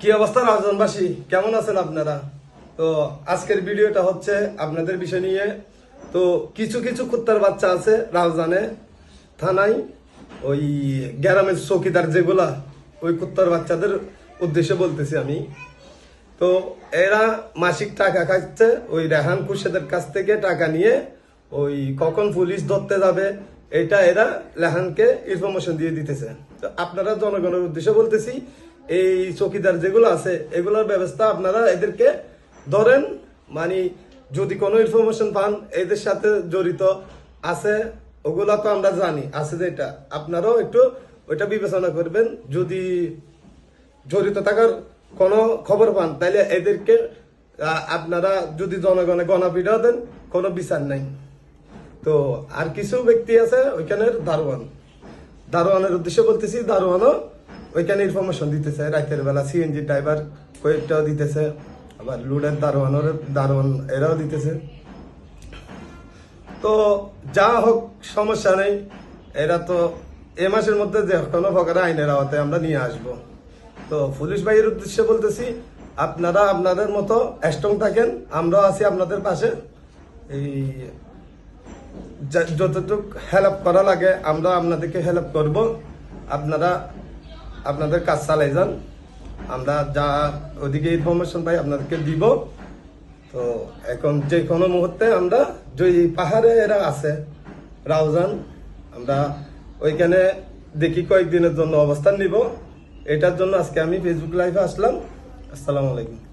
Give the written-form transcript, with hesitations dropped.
কি অবস্থা রাজনবাসী, কেমন আছেন আপনারা? তো আজকের ভিডিওটা হচ্ছে আপনাদের বিষয় নিয়ে। তো কিছু কিছু কুত্তার বাচ্চা আছে রাউজানে থানায়, ওই গ্রামের চৌকিদার যেগুলা, ওই কুত্তার বাচ্চাদের উদ্দেশ্যে বলতেছি আমি। তো এরা মাসিক টাকা খাচ্ছে ওই রেহান খুরশেদের কাছ থেকে টাকা নিয়ে, ওই কখন পুলিশ ধরতে যাবে এটা এরা রেহানকে ইনফরমেশন দিয়ে দিতেছে। তো আপনারা জনগণের উদ্দেশ্যে বলতেছি, এই চৌকিদার যেগুলো আছে এগুলোর ব্যবস্থা আপনারা এদেরকে ধরেন। মানে যদি কোনো ইনফরমেশন পান এদের সাথে জড়িত আছে, ওগুলা তো আমরা জানি আছে, যেটা আপনারাও একটু ওইটা বিবেচনা করবেন। যদি জড়িত থাকার কোনো খবর পান তাহলে এদেরকে আপনারা যদি জনগণে গণপিটা দেন, কোনো বিচার নাই। তো আর কিছু ব্যক্তি আছে ওইখানের দারোয়ানের উদ্দেশ্যে বলতেছি, দারোয়ানও ওইখানে ইনফরমেশন দিতেছে রাতের বেলা, সিএনজি ড্রাইভার কয়েকটাও দিতেছে, আবার লুডের দারোয়ান এরাও দিতেছে। তো যা হোক সমস্যা নেই, এরা তো এ মাসের মধ্যে যে কোনো প্রকার আইনের আওতায় আমরা নিয়ে আসব। তো পুলিশ ভাইয়ের উদ্দেশ্যে বলতেছি, আপনারা আপনাদের মতো স্ট্রং থাকেন, আমরাও আছি আপনাদের পাশে। এই যতটুকু হেল্প করা লাগে আমরা আপনাদেরকে হেল্প করব। আপনারা আপনাদের কাজ চালাই যান, আমরা যা ওদিকে ইনফরমেশন পাই আপনাদেরকে দিব। তো এখন যে কোনো মুহূর্তে আমরা যে পাহাড়ে এরা আছে রাউজান, আমরা ওইখানে দেখি কয়েকদিনের জন্য অবস্থান নিব। এটার জন্য আজকে আমি ফেসবুক লাইভে আসলাম। আসসালামু আলাইকুম।